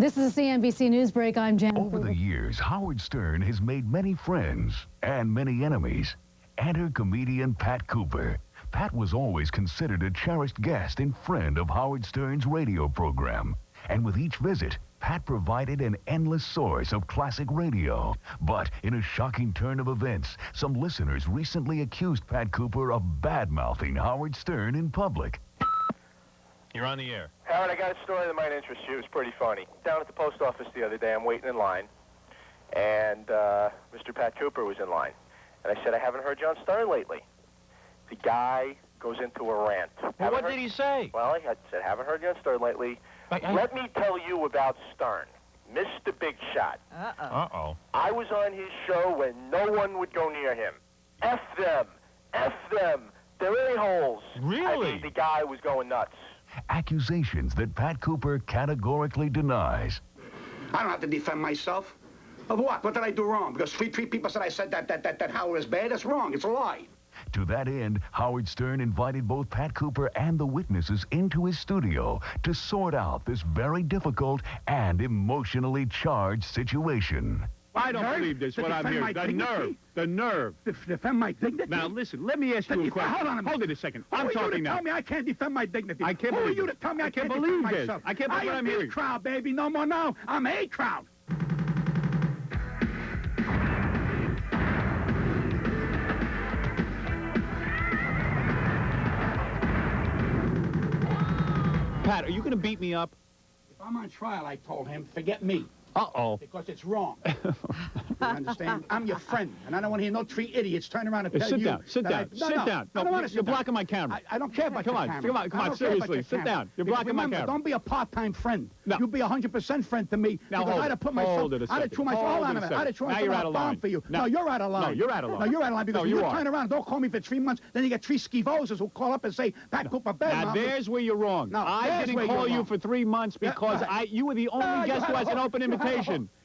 This is a CNBC News Break. I'm Jan. Over the years, Howard Stern has made many friends and many enemies. Enter comedian Pat Cooper. Pat was always considered a cherished guest and friend of Howard Stern's radio program. And with each visit, Pat provided an endless source of classic radio. But in a shocking turn of events, some listeners recently accused Pat Cooper of bad-mouthing Howard Stern in public. You're on the air. Howard, I got a story that might interest you. It's pretty funny. Down at the post office the other day, I'm waiting in line, and Mr. Pat Cooper was in line. And I said, I haven't heard you on Stern lately. The guy goes into a rant. Well, what did he say? Well, I said, haven't heard you on Stern lately. Let me tell you about Stern, Mr. Big Shot. Uh-oh. I was on his show when no one would go near him. F them. F them. They're a-holes. Really? I mean, the guy was going nuts. Accusations that Pat Cooper categorically denies. I don't have to defend myself. Of what? What did I do wrong? Because three people said I said that Howard is bad? That's wrong. It's a lie. To that end, Howard Stern invited both Pat Cooper and the witnesses into his studio to sort out this very difficult and emotionally charged situation. I don't believe this, what I'm hearing. The nerve. The nerve. Defend my dignity? Now, listen, let me ask you a question. Hold on a minute. Hold it a second. I'm Who are you talking to now. tell me I can't defend my dignity? I can't Who believe are you it. to tell me I can't believe defend this. myself? I can't believe what I'm I am hearing. this crowd, baby. No more now. I'm a crowd. Pat, are you going to beat me up? If I'm on trial, I told him, forget me. Uh-oh. Because it's wrong. You understand? I'm your friend, and I don't want to hear no three idiots turn around and tell Sit you. down. Sit down. No, Sit no, down. I don't want to You're sit down. blocking my camera. I don't care about Come your on, camera. come on, I don't care about seriously, your sit camera. down. You're Because blocking my remember, camera. Don't be a part-time friend. No. You'll be 100% friend to me. Now, because hold I'd it. have put myself, Hold it a I'd have second. threw myself Hold out it of a it. second. I'd have thrown Now you're myself out a of bomb line. for you. No. No, you're out of line. No, you're out of line. No, you're out of line because No, you you are. turn around. Don't call me for 3 months. Then you get 3 skivozers who call up and say, Pat Cooper, bad Now, there's where you're wrong. No, I there's didn't where call you're you wrong. for 3 months because you were the only guest who has an open invitation.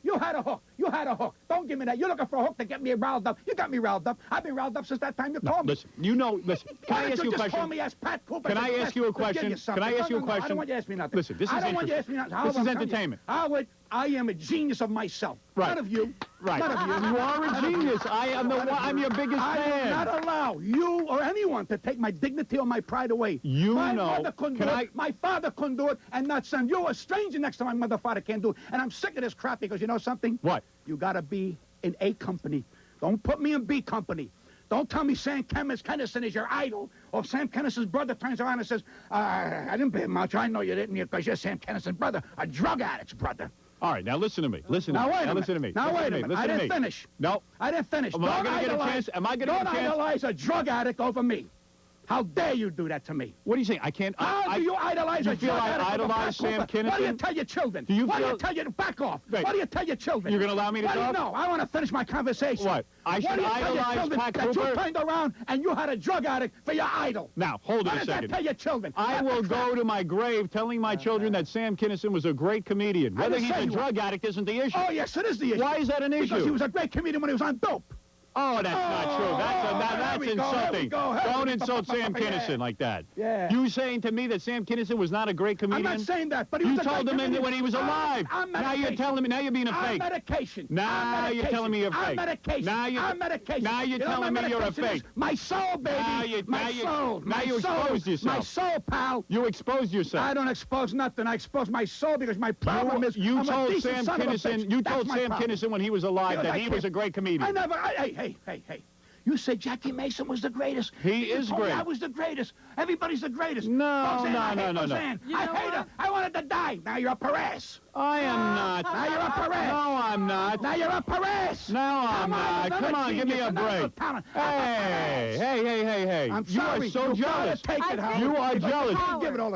You had a hook. You had a hook. Don't give me that. You're looking for a hook to get me riled up. You got me riled up. I've been riled up since that time you called me. Listen, listen, can I ask you a Just call question? me as Pat Cooper. Can I ask you a question? Can I ask you a I question? don't want you to ask me nothing. Listen, this is I don't want you to ask me nothing. This is entertainment. Howard, I am a genius of myself. Right. None of you. Right. None of you. You are a genius. I'm your biggest I fan. will not allow you or anyone to take my dignity or my pride away. You my know. mother couldn't do it. My father couldn't do it, and not son. You're a stranger next to my mother, father can't do it. And I'm sick of this crap because you know something? What? You got to be in A company. Don't put me in B company. Don't tell me Sam Kinison is your idol, or Sam Kinison's brother turns around and says, I didn't pay much. I know you didn't because you're Sam Kinison's brother, a drug addict's brother. All right, now listen to me. Listen to me. Now, Listen to me. Now, wait a minute. I didn't finish. No. I didn't finish. Am I going to get a chance? Am I going to get a chance? Don't idolize a drug addict over me. How dare you do that to me? What are you saying? I can't. How do you idolize a drug addict? I idolize Sam Kinison? What do you tell your children? Do you what feel... do you tell your back off? Wait. What do you tell your children? You're going to allow me to talk? No, I want to finish my conversation. What? I should idolize Pat Cooper? That you turned around and you had a drug addict for your idol. Now, hold it a second. What does that tell your children? I will go to my grave telling my children that Sam Kinison was a great comedian. Whether he's a drug addict isn't the issue. Oh, yes, it is the issue. Why is that an issue? Because he was a great comedian when he was on dope. Oh, that's not true. That's insulting. Don't insult Sam Kinison like that. Yeah. You saying to me that Sam Kinison was not a great comedian? I'm not saying that, but he was You told him when he was alive. Now you're telling me. Now you're being a fake. Medication. Now you're telling me you're fake. Medication. Now medication. Now you're telling me you're a fake. My soul, baby. My soul. Now you exposed yourself. My soul, pal. You exposed yourself. I don't expose nothing. I expose my soul because my problem is you I'm a told decent Sam son of a Kinison. bitch. You That's told my Sam problem. Kinison when he was alive that he was a great comedian. I never. Hey. You said Jackie Mason was the greatest. He is great. I was the greatest. Everybody's the greatest. No. I hate her. I wanted to die. Now you're a Perez. I am not. Now you're a Perez. No, I'm not. Now you're a Perez. No, I'm not. Come on, give me a break. Hey. I'm you sorry. are so jealous. You are jealous.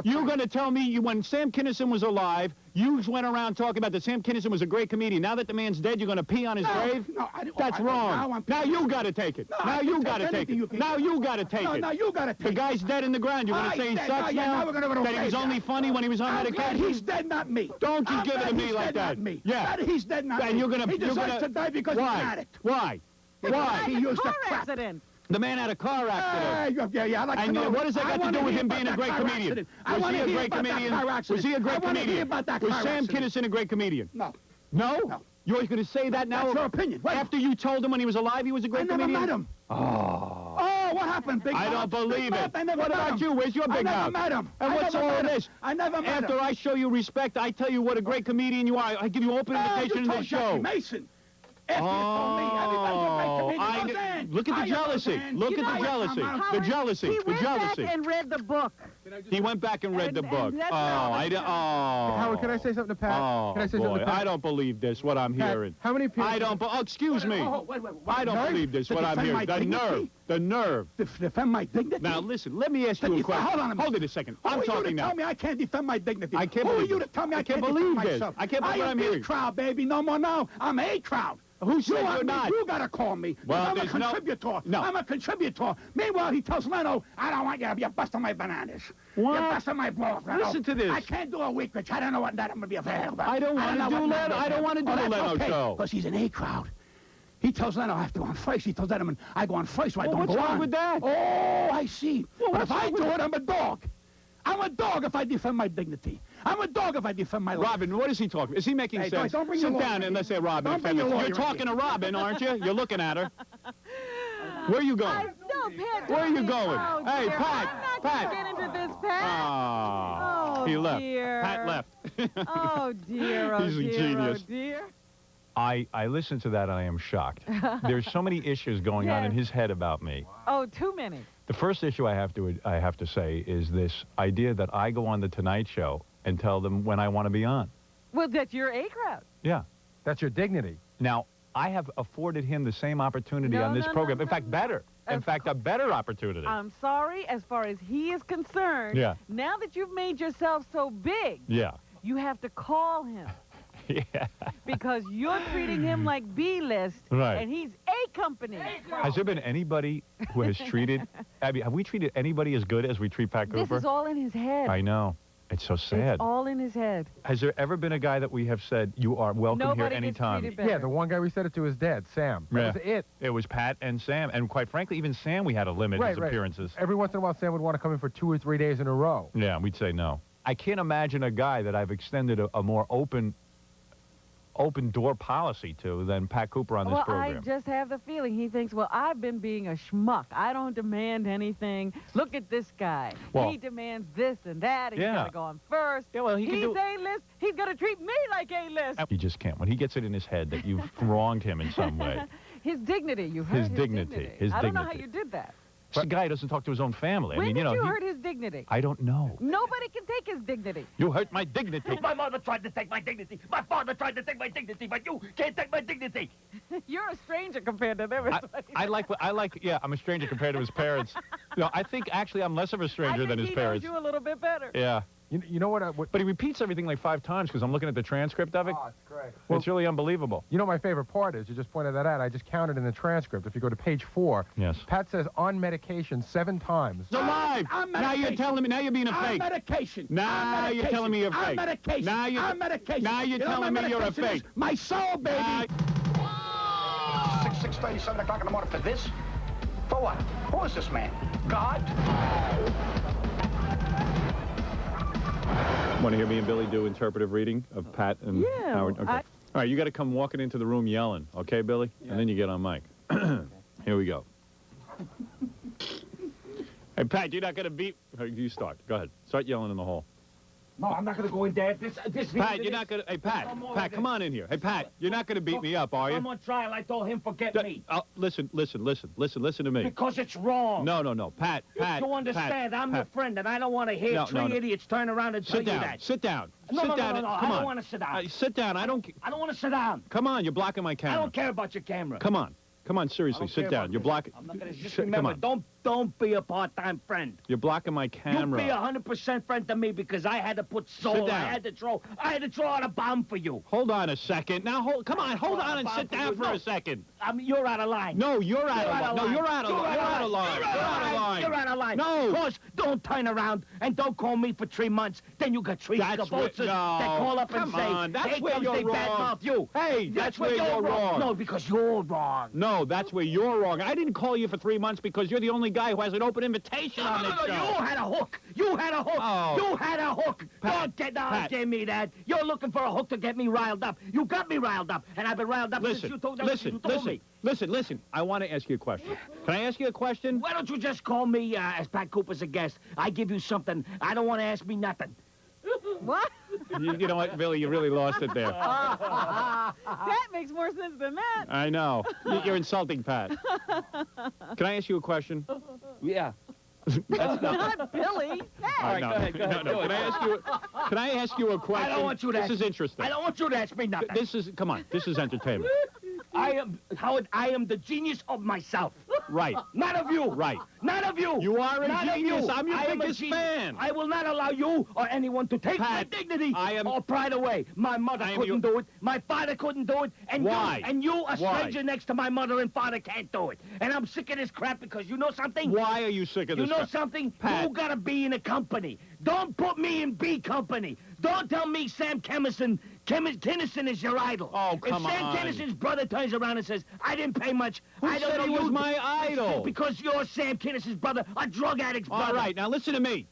You're going to tell me when Sam Kinison was alive, you went around talking about that Sam Kinison was a great comedian. Now that the man's dead, you're going to pee on his grave? No, That's wrong. Now you got to take it. Now you got to take it. Now you got to take it. Now you got to take it. The guy's dead in the ground. You want to say he sucks now? That he was only funny when he was on medication? He's dead, not me. Don't you give it to me like that. Yeah. He's dead, not me. And you're going to... He deserves to die because he's an addict. Why? He used the car crap. accident. The man had a car accident. Yeah, I'd like to know. What does that got to do with him being a great comedian? Was he a great comedian? Was he a great comedian? Was Sam Kinison a great comedian? No. No? No. You're going to say that now? That's your opinion. Wait. After you told him when he was alive he was a great comedian? I never met him. Oh, what happened, Big Mouth? I don't believe it. What about you? Where's your Big Mouth? I never met him. And what's all of this? I never met him. After I show you respect, I tell you what a great comedian you are. I give you open invitation to this show. Mason. After you told me everybody's a great comedian. Look at the jealousy. Look at the jealousy. The jealousy. He went back and read the book. He went back and read the book. Howard, can I say something to Pat? Can I say something to Pat? I don't believe this, what I'm hearing. How many people... excuse me. I don't believe this, what I'm hearing. The nerve. The nerve. Defend my dignity? Now, listen, let me ask you a question. Hold on a minute. Hold it a second. I'm talking now. Tell me I can't defend my dignity. I can't believe Who are you to tell me I can't believe defend this. myself? I can't believe what I'm hearing. I am a crowd, baby. No more now. I'm a crowd. Who said you're not? You gotta call me. Well, I'm a contributor. No. I'm a contributor. Meanwhile, he tells Leno, I don't want you. You're busting my bananas. What? You're busting my balls, Leno. Listen to this. I can't do a week, which I don't know what that I'm gonna be available. I don't want to do Leno. I don't want to do the Leno show. Because he's an A crowd. He tells Leno I have to go on first. He tells Letterman I go on first, so I don't go on. What's wrong with that? Oh, I see. Well, but if I do it, I'm a dog. I'm a dog if I defend my dignity. I'm a dog if I defend my life. Robin, what is he talking? Is he making sense? Don't bring Sit your down lawyer. and let's say Robin. Don't bring your lawyer You're talking to Robin, aren't you? You're looking at her. Where are you going? Pat, Where are you going? Oh, Hey, dear. Pat. I'm not Pat. gonna get into this, Pat. Oh, he left. Dear. Pat left. Oh, dear. Oh, He's a dear. genius. Oh, dear. I listened to that and I am shocked. There's so many issues going on in his head about me. Oh, too many. The first issue I have to say is this idea that I go on the Tonight Show and tell them when I want to be on. Well, that's your A crowd. Yeah. That's your dignity. Now, I have afforded him the same opportunity on this program. In fact, better. In fact, a better opportunity. I'm sorry, as far as he is concerned, now that you've made yourself so big, you have to call him. Yeah. Because you're treating him like B-list, Right. and he's A company. Has there been anybody who has treated, Abby, have we treated anybody as good as we treat Pat Cooper? This is all in his head. I know. It's so sad. It's all in his head. Has there ever been a guy that we have said, you are welcome here anytime? Yeah, the one guy we said it to is dead, Sam. That was it. It was Pat and Sam. And quite frankly, even Sam, we had to limit his appearances. Every once in a while, Sam would want to come in for 2 or 3 days in a row. Yeah, we'd say no. I can't imagine a guy that I've extended a more open door policy to than Pat Cooper on this program. I just have the feeling he thinks, well, I've been being a schmuck. I don't demand anything. Look at this guy. Well, he demands this and that. He's got to go on first. Yeah, well, he's A-list. He's going to treat me like A-list. He just can't. When he gets it in his head that you've wronged him in some way. His dignity. You hurt his dignity. I don't know how you did that. This guy doesn't talk to his own family. When I mean, did you hurt his dignity? I don't know. Nobody can take his dignity. You hurt my dignity. My mother tried to take my dignity. My father tried to take my dignity, but you can't take my dignity. You're a stranger compared to them. Yeah, I'm a stranger compared to his parents. No, I think actually I'm less of a stranger than his parents. He knows you a little bit better. Yeah. You know what? But he repeats everything like 5 times because I'm looking at the transcript of it. Oh, it's great. Well, it's really unbelievable. You know my favorite part is, you just pointed that out, I just counted in the transcript. If you go to page 4, Pat says on medication 7 times. It's alive. Now you're telling me, now you're being a fake. On medication. Now you're telling me you're fake. On medication. Now you're, on medication. Now you're telling me you're a fake. My soul, baby. 6:30, 7 o'clock in the morning for this? For what? Who is this man? God? Want to hear me and Billy do interpretive reading of Pat and Howard? Okay. All right, you got to come walking into the room yelling, okay, Billy? Yeah. And then you get on mic. Here we go. Hey, Pat, you're not going to beat... You start. Go ahead. Start yelling in the hall. No, I'm not going to go in there. This Pat, you're not going to... Hey, Pat, come on in here. Hey, Pat, you're not going to beat me up, are you? I'm on trial. I told him forget me. Listen to me. Because it's wrong. No. Pat. You understand, I'm your friend, and I don't want to hear three idiots turn around and tell you that. Sit down. No, sit down. Come on. I don't want to sit down. Sit down. I don't want to sit down. Come on, you're blocking my camera. I don't care about your camera. Come on, seriously, sit down. You're blocking... I'm not going to... Just remember, don't don't be a part-time friend. You're blocking my camera. You be 100% friend to me because I had to put soul. I had to throw out a bomb for you. Hold on a second. Now, hold on and sit down for a second. You're out of line. No, you're out of line. No, you're out of line. You're out of line. You're out of line. No. Because don't turn around and don't call me for 3 months. Then you got 3 scabosas that call up and say, that's where you're wrong. You. Hey, that's where you're wrong. No, because you're wrong. No, that's where you're wrong. I didn't call you for 3 months because you're the only guy who has an open invitation on this show. You had a hook. You had a hook. Oh. You had a hook. Don't give me that. You're looking for a hook to get me riled up. You got me riled up, and I've been riled up since you told me. Listen. I want to ask you a question. Can I ask you a question? Why don't you just call me as Pat Cooper's a guest? I give you something. I don't want to ask me nothing. What? You know what, Billy? You really lost it there. That makes more sense than that. I know. You're insulting Pat. Can I ask you a question? Yeah. That's not Billy. All right, go ahead. No. Can I ask you a question? I don't want you to This is interesting. I don't want you to ask me nothing. Come on. This is entertainment. Howard, I am the genius of myself. Right. Not of you. Right. Not of you. You are a genius. I'm your biggest fan. I will not allow you or anyone to take my dignity or pride away. My mother couldn't do it. My father couldn't do it. And why? You, a stranger next to my mother and father, can't do it. And I'm sick of this crap because you know something? Why are you sick of this crap? You know crap? something? Pat. You gotta be in a company. Don't put me in B company. Don't tell me Sam Kinison is your idol. Oh, come on. If Sam Kinison's brother turns around and says, I didn't pay much, I don't know. He was my idol. Because you're Sam Kinison's brother, a drug addict's brother. All right, now listen to me.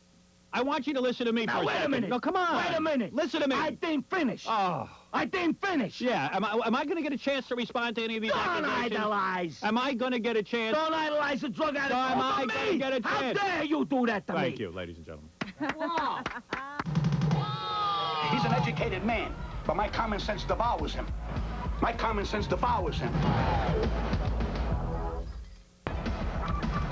I want you to listen to me for a second. Wait a minute. No, come on. Wait a minute. Listen to me. I didn't finish. Oh. I didn't finish. Yeah. Am I going to get a chance to respond to any of these accusations? Don't idolize. Am I going to get a chance? Don't idolize a drug addict. Am I going to get a chance? How dare you do that to me? Thank you, ladies and gentlemen. He's an educated man, but my common sense devours him. My common sense devours him.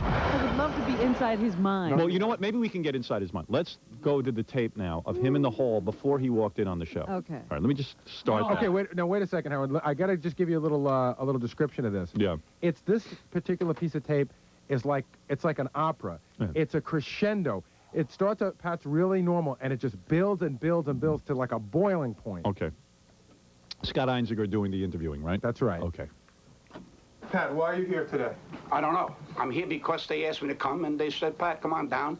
I would love to be inside his mind. Well, you know what? Maybe we can get inside his mind. Let's go to the tape now of him in the hall before he walked in on the show. Okay. All right, let me just start that. Okay, wait a second, Howard. I got to just give you a little description of this. Yeah. It's this particular piece of tape it's like an opera. Yeah. It's a crescendo. It starts at Pat's really normal, and it just builds and builds and builds to like a boiling point. Okay. Scott Einziger doing the interviewing, right? That's right. Okay. Pat, why are you here today? I don't know. I'm here because they asked me to come, and they said, Pat, come on down.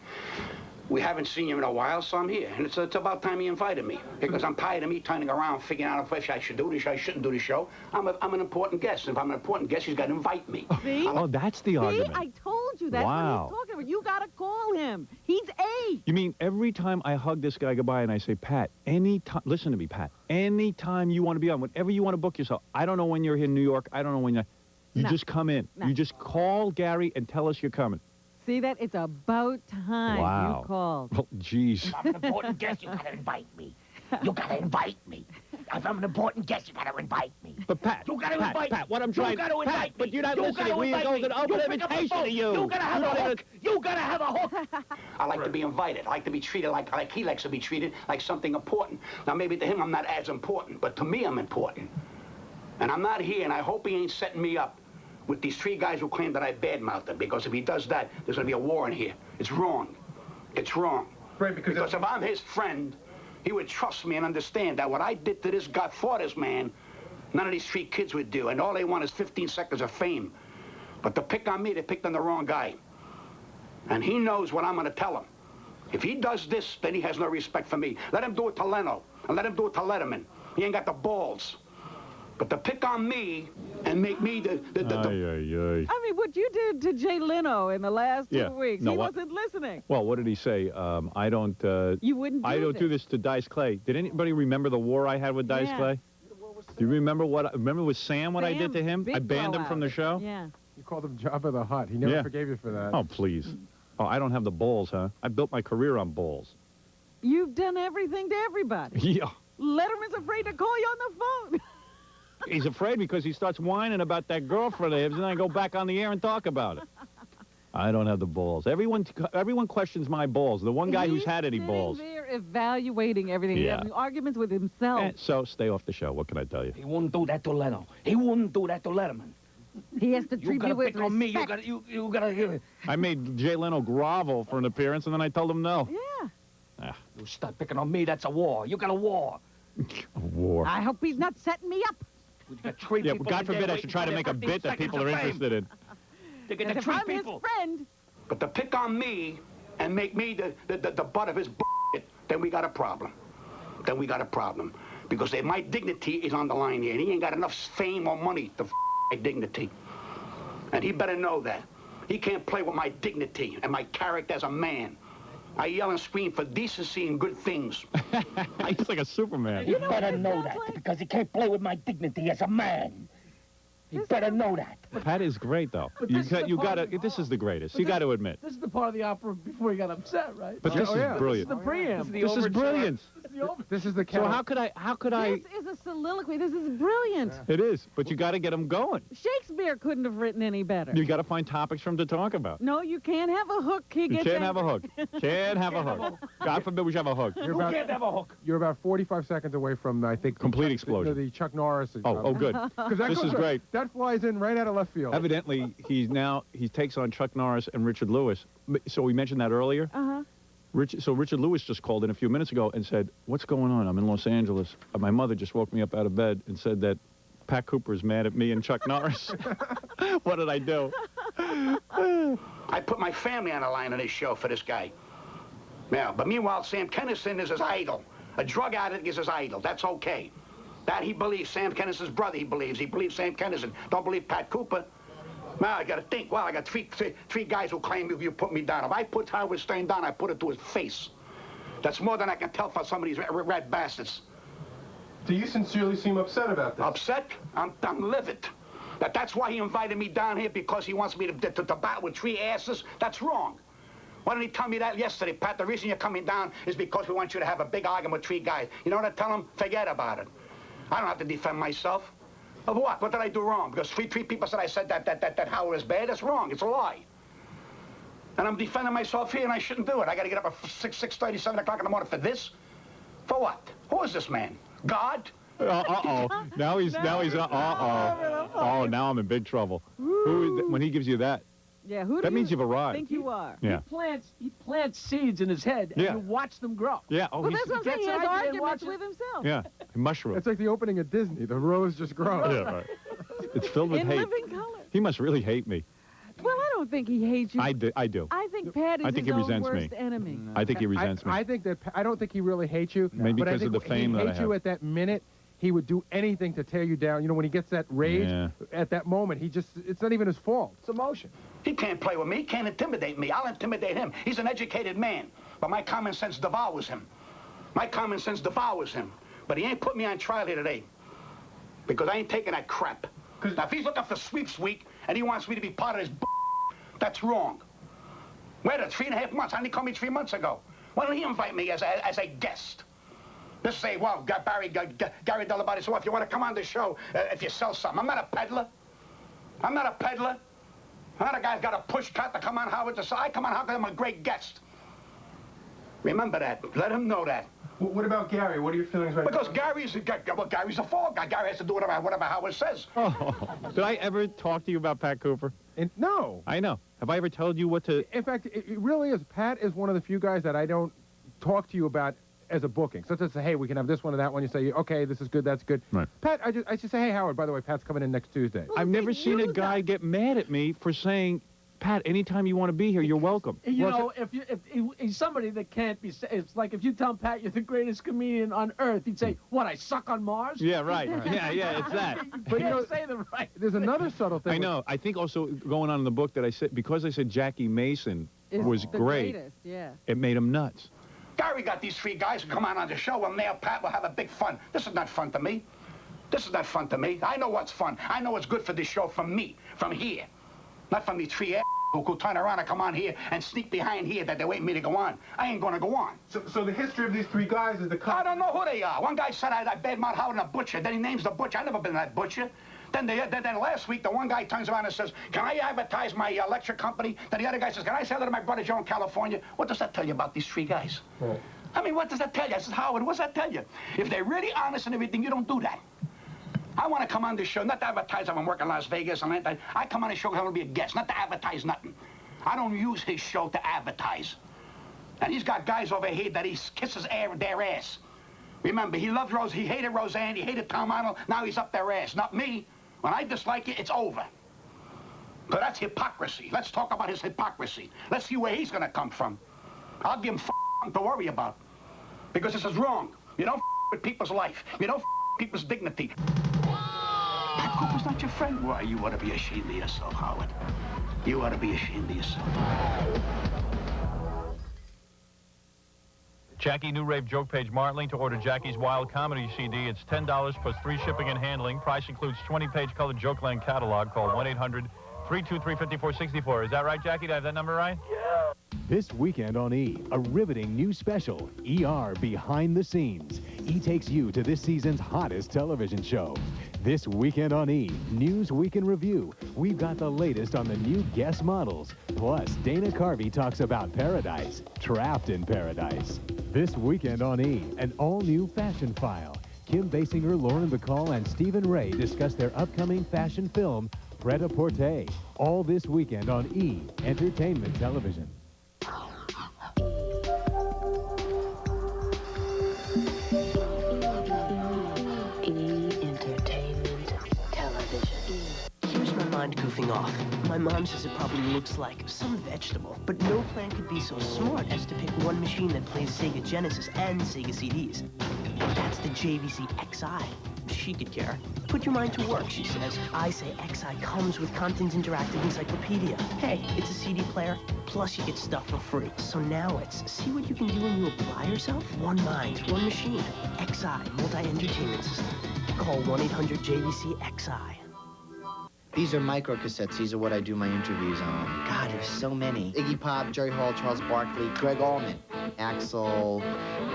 We haven't seen you in a while, so I'm here. And it's about time he invited me, because I'm tired of me turning around, figuring out if I should do this, I shouldn't do the show. I'm an important guest. If I'm an important guest, he's got to invite me. See? Oh, that's the argument. See, I told you that's what he's talking about. You got to call him. He's A. You mean every time I hug this guy goodbye and I say, Pat, anytime, listen to me, Pat, anytime you want to be on, whenever you want to book yourself, I don't know when you're here in New York, I don't know when you just come in. No. You just call Gary and tell us you're coming. See that? It's about time you called. Oh, jeez. If I'm an important guest, you gotta invite me. You gotta invite me. If I'm an important guest, you gotta invite me. But Pat, you gotta invite Pat, what I'm trying to invite Pat, but you're not listening. We goes an open invitation to you. You gotta have a hook. You gotta have a hook. I like to be invited. I like to be treated like he likes to be treated, like something important. Now, maybe to him I'm not as important, but to me I'm important. And I'm not here, and I hope he ain't setting me up with these three guys who claim that I badmouthed him, because if he does that, there's going to be a war in here. It's wrong. It's wrong. Right, because if I'm his friend, he would trust me and understand that what I did to this guy for this man, none of these three kids would do, and all they want is 15 seconds of fame. But to pick on me, they picked on the wrong guy. And he knows what I'm going to tell him. If he does this, then he has no respect for me. Let him do it to Leno, and let him do it to Letterman. He ain't got the balls. But to pick on me and make me the I mean, what you did to Jay Leno in the last 2 weeks, he wasn't listening. Well, what did he say? I don't... you wouldn't do this to Dice Clay. Did anybody remember the war I had with Dice Clay? Do you remember with Sam what I did to him? I banned him from the show? Yeah. You called him Jabba the Hutt. He never forgave you for that. Oh, please. Oh, I don't have the balls, huh? I built my career on balls. You've done everything to everybody. Yeah. Letterman's afraid to call you on the phone. He's afraid because he starts whining about that girlfriend of his, and then I go back on the air and talk about it. I don't have the balls. Everyone questions my balls. The one guy who's had any balls. He's there evaluating everything. Yeah. Having arguments with himself. So stay off the show. What can I tell you? He wouldn't do that to Leno. He wouldn't do that to Letterman. He has to treat me with pick on me. respect. You gotta. I made Jay Leno grovel for an appearance, and then I told him no. Yeah. You start picking on me. That's a war. You got a war. A war. I hope he's not setting me up. You got three Yeah, people God in there forbid I waiting should try to for make a their bit that 15 people are seconds of interested in. They get And the if three I'm people. his friend, But to pick on me and make me the butt of his bullshit, then we got a problem. Then we got a problem. Because my dignity is on the line here, and he ain't got enough fame or money to my dignity. And he better know that. He can't play with my dignity and my character as a man. I yell and scream for decency and good things. He's like a Superman. You better know that, because he can't play with my dignity as a man. You better know that. Pat is great, though. This is the greatest. You got to admit. This is the part of the opera before he got upset, right? But this is brilliant. This is the preamble. This is brilliant. This is the So how could I? this is a soliloquy. This is brilliant. It is, but you got to get them going. Shakespeare couldn't have written any better. You got to find topics for him to talk about. No, you can't have a hook. He You gets can't have a angry. hook. Can't have a hook. God forbid we should have a hook. You're You can't have a hook. You're about 45 seconds away from, I think, Complete explosion. The Chuck Norris. Oh, good. 'Cause that This goes is right- great. That flies in right out of left field. Evidently, he takes on Chuck Norris and Richard Lewis. So we mentioned that earlier. Uh-huh. Richard Lewis just called in a few minutes ago and said, "What's going on? I'm in Los Angeles. My mother just woke me up out of bed and said that Pat Cooper is mad at me and Chuck Norris." What did I do? I put my family on the line on this show for this guy. Yeah, but meanwhile, Sam Kinison is his idol. A drug addict is his idol. That's okay. That he believes. Sam Kinison's brother, he believes. He believes Sam Kinison. Don't believe Pat Cooper. Now I got to think. Well, I got three guys who claim you put me down. If I put Howard Stern down, I put it to his face. That's more than I can tell for some of these rat bastards. Do you sincerely seem upset about this? Upset? I'm livid. That's why he invited me down here, because he wants me to battle with three asses? That's wrong. Why didn't he tell me that yesterday, Pat? The reason you're coming down is because we want you to have a big argument with three guys. You know what I tell him? Forget about it. I don't have to defend myself. Of what? What did I do wrong? Because three people said I said that Howard is bad? That's wrong. It's a lie. And I'm defending myself here, and I shouldn't do it. I got to get up at 6:30, 7 o'clock in the morning for this? For what? Who is this man? God? Uh-oh. Now he's uh-oh. Oh, now I'm in big trouble. When he gives you that, Yeah, who do that means you've arrived. think you are? Yeah. He plants seeds in his head, and Yeah. you watch them grow. Yeah. Oh, Well, he's, that's what I'm saying. He gets has an idea and arguments watches- with himself. yeah. Mushroom. It's like the opening of Disney. The rose just grows. Yeah, right. It's filled with In hate. living color. He must really hate me. Well, I don't think he hates you. I do. I think Pat is I think his he own resents worst me. enemy. I think he resents me. I think that I don't think he really hates you. Maybe but I because of think the fame he that I hates you have. at that minute. He would do anything to tear you down. You know, when he gets that rage, Yeah. at that moment, it's not even his fault. It's emotion. He can't play with me. He can't intimidate me. I'll intimidate him. He's an educated man, but my common sense devours him. My common sense devours him. But he ain't put me on trial here today, because I ain't taking that crap. Now, if he's looking for sweeps week and he wants me to be part of his that's wrong. Wait a 3.5 months. How did he call me 3 months ago? Why didn't he invite me as a guest? Just say, well, Gary Delabate, so if you want to come on the show, if you sell something. I'm not a peddler. I'm not a peddler. Another guy's got a push cart to come on Howard to say, I come on Howard because I'm a great guest. Remember that. Let him know that. What about Gary? What are your feelings right Because now? Gary's a fall guy. Gary has to do whatever Howard says. Oh, did I ever talk to you about Pat Cooper? No. I know. Have I ever told you what to... In fact, it really is. Pat is one of the few guys that I don't talk to you about as a booking. So to say, hey, we can have this one or that one. You say, okay, this is good, that's good. Right. Pat, I just say, hey, Howard, by the way, Pat's coming in next Tuesday. I've never seen a guy get mad at me for saying, Pat, anytime you want to be here, you're welcome. You know, if he's somebody that can't be, it's like if you tell Pat you're the greatest comedian on earth, he'd say, what, I suck on Mars? Yeah, right. Yeah, it's that. But you don't say the right There's another subtle thing. I know. I think also going on in the book that I said, because I said Jackie Mason Is was the great, greatest, yeah. it made him nuts. Gary got these three guys who come on the show, and now Pat will have a big fun. This is not fun to me. This is not fun to me. I know what's fun. I know what's good for this show from me, from here. Not from these three who could turn around and come on here and sneak behind here that they're waiting me to go on. I ain't going to go on. So the history of these three guys is the... I don't know who they are. One guy said I badmouth Howard and a butcher. Then he names the butcher. I've never been that butcher. Then last week, the one guy turns around and says, can I advertise my lecture company? Then the other guy says, can I say that to my brother Joe in California? What does that tell you about these three guys? I mean, what does that tell you? I said, Howard, what's that tell you? If they're really honest and everything, you don't do that. I want to come on this show, not to advertise I'm working in Las Vegas. I come on this show because I want to be a guest, not to advertise nothing. I don't use his show to advertise. And he's got guys over here that he kisses their ass. Remember, he loved Rose, he hated Roseanne, he hated Tom Arnold, now he's up their ass. Not me. When I dislike it, it's over. But that's hypocrisy. Let's talk about his hypocrisy. Let's see where he's going to come from. I'll give him to worry about. Because this is wrong. You don't with people's life. You don't with people's dignity. Pat Cooper's not your friend. Why, you ought to be ashamed of yourself, Howard. You ought to be ashamed of yourself. Jackie, new rave joke page, Martling, to order Jackie's Wild Comedy CD. It's $10 plus free shipping and handling. Price includes 20-page colored Jokeland catalog. Call 1-800-323-5464. Is that right, Jackie? Did I have that number right? Yeah. This weekend on E, a riveting new special, ER Behind the Scenes. E takes you to this season's hottest television show. This weekend on E, News Week in Review. We've got the latest on the new guest models. Plus, Dana Carvey talks about paradise, trapped in paradise. This weekend on E, an all-new fashion file. Kim Basinger, Lauren Bacall, and Stephen Ray discuss their upcoming fashion film, Pret-a-Porter. All this weekend on E, Entertainment Television. Goofing off. My mom says it probably looks like some vegetable, but no plant could be so smart as to pick one machine that plays Sega Genesis and Sega CDs. That's the JVC XI. She could care. Put your mind to work, she says. I say XI comes with Compton's Interactive Encyclopedia. Hey, it's a CD player, plus you get stuff for free. So now it's see what you can do when you apply yourself? One mind, one machine. XI, multi-entertainment system. Call 1-800-JVC-XI. These are micro cassettes. These are what I do my interviews on. God, there's so many. Iggy Pop, Jerry Hall, Charles Barkley, Greg Allman, Axl,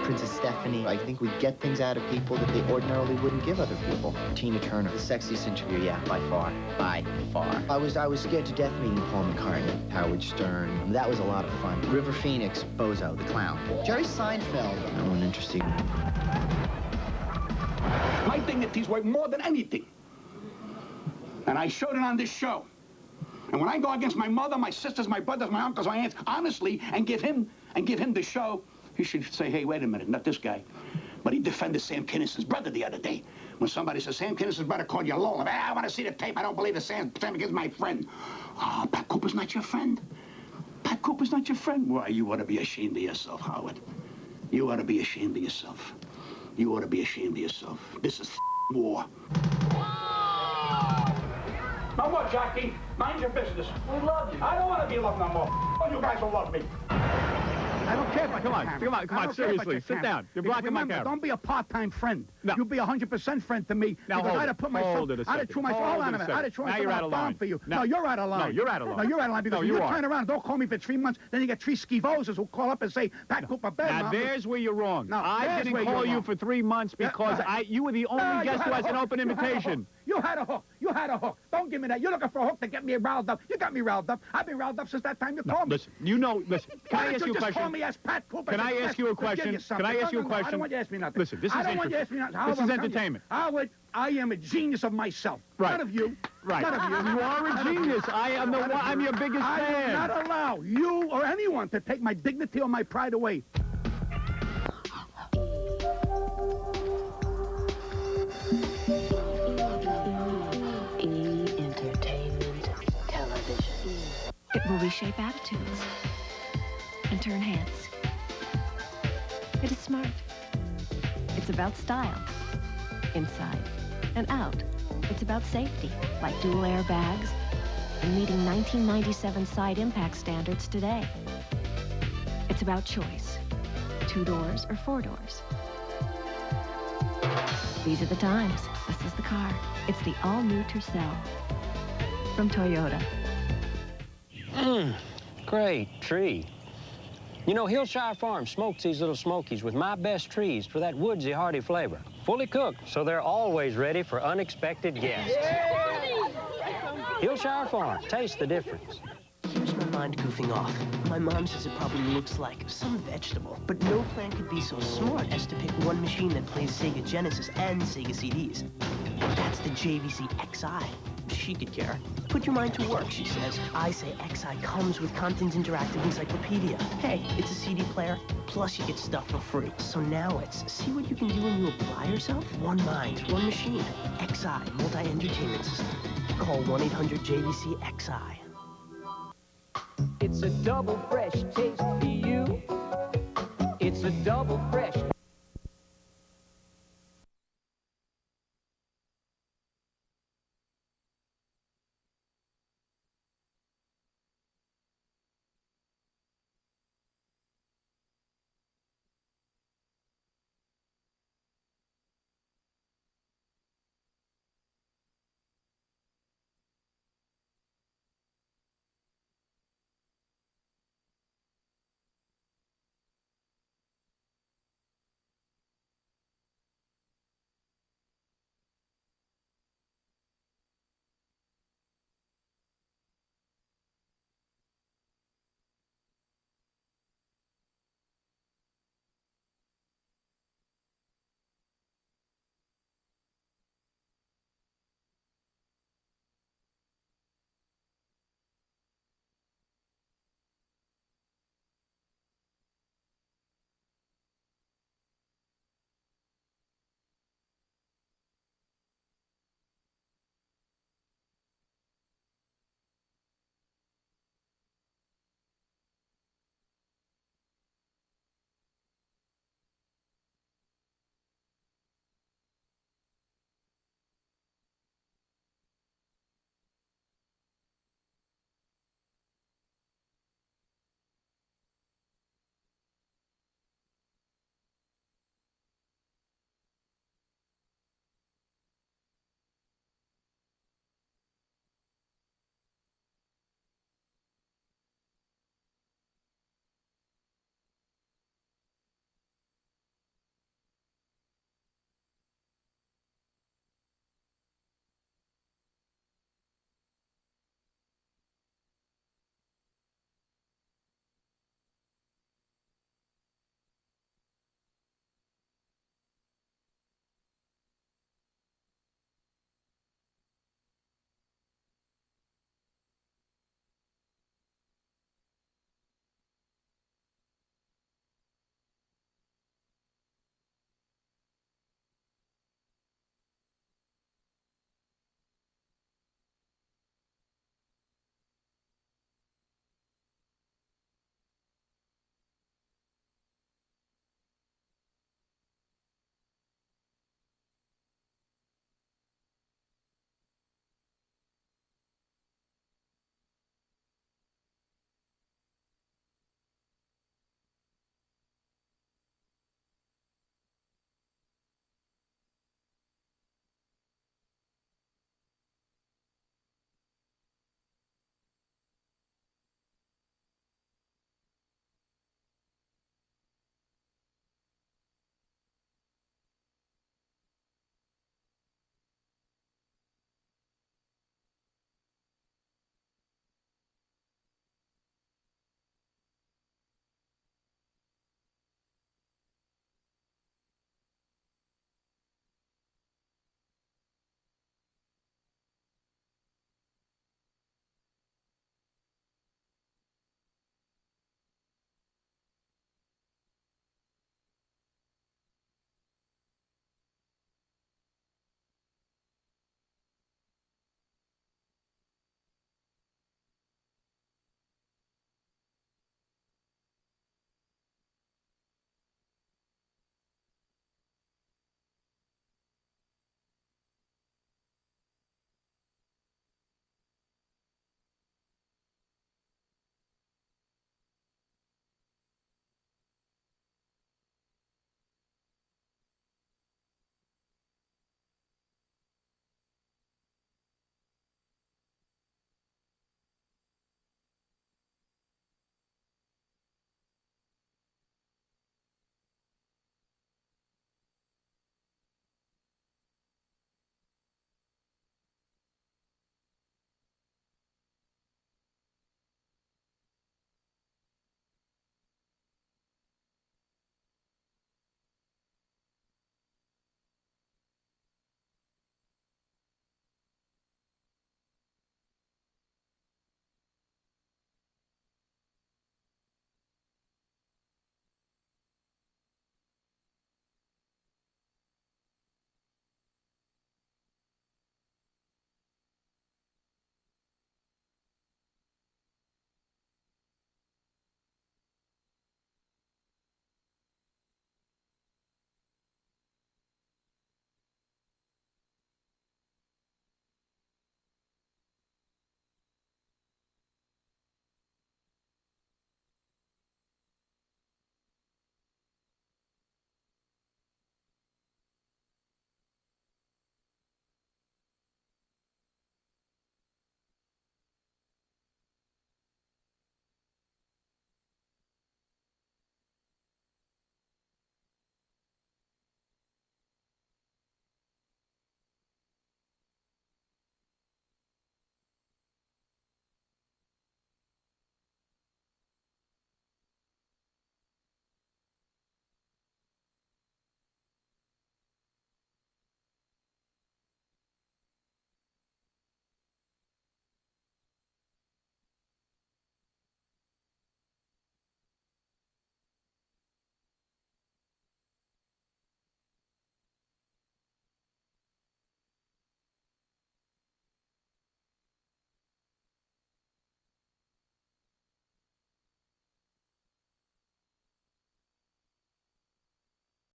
Princess Stephanie. I think we get things out of people that they ordinarily wouldn't give other people. Tina Turner, the sexiest interview, yeah, by far. By far. I was scared to death meeting Paul McCartney, Howard Stern. That was a lot of fun. River Phoenix, Bozo, the clown. Jerry Seinfeld. No one interesting. My dignity's worth more than anything. And I showed it on this show. And when I go against my mother, my sisters, my brothers, my uncles, my aunts, honestly, and give him the show, he should say, hey, wait a minute, not this guy. But he defended Sam Kinnison's brother the other day. When somebody says, Sam Kinnison's brother called you a low, I want to see the tape. I don't believe that Sam Kinnison's my friend. Oh, Pat Cooper's not your friend. Pat Cooper's not your friend. Why, you ought to be ashamed of yourself, Howard. You ought to be ashamed of yourself. You ought to be ashamed of yourself. This is war. No more, Jackie. Mind your business. We love you. I don't want to be loved no more. All you guys will love me. I don't care about Come on, seriously, sit down. You're blocking my camera. Don't be a part-time friend. No. You be 100% friend to me. Now, because I'd have put myself, I'd have threw myself, hold on a minute, I'd have threw myself on a bomb for you. No, you're out of line. No, you're out of line. No, you're out of line because you turn around, don't call me for 3 months, then you get 3 skivoses who call up and say, Pat Cooper, bad. Now, there's where you're wrong. No, I didn't call you for 3 months because you were the only guest who has an open invitation. You had a hook. You had a hook. Don't give me that. You're looking for a hook to get me riled up. You got me riled up. I've been riled up since that time you called me. Listen, can I ask you a question? Call me as Pat Cooper. Can I ask you a question? Can I ask you a question? I don't want you to ask me nothing. Listen, this is entertainment. Howard, I am a genius of myself. Right. None of you. Right. None of you. You are a genius. I'm your biggest fan. I will not allow you or anyone to take my dignity or my pride away. It will reshape attitudes and turn heads. It is smart. It's about style, inside and out. It's about safety, like dual airbags and meeting 1997 side impact standards today. It's about choice, 2 doors or 4 doors. These are the times. This is the car. It's the all-new Tercel from Toyota. Great tree. You know, Hillshire Farm smokes these little smokies with my best trees for that woodsy, hearty flavor. Fully cooked, so they're always ready for unexpected guests. Hillshire Farm, taste the difference. Here's my mind goofing off. My mom says it probably looks like some vegetable, but no plant could be so smart as to pick one machine that plays Sega Genesis and Sega CDs. That's the JVC XI. She could care. Put your mind to work, she says. I say XI comes with Compton's Interactive Encyclopedia. Hey, it's a CD player, plus you get stuff for free. So now it's see what you can do when you apply yourself? One mind, one machine. XI, multi-entertainment system. Call 1-800-JVC-XI. It's a double fresh taste for you. It's a double fresh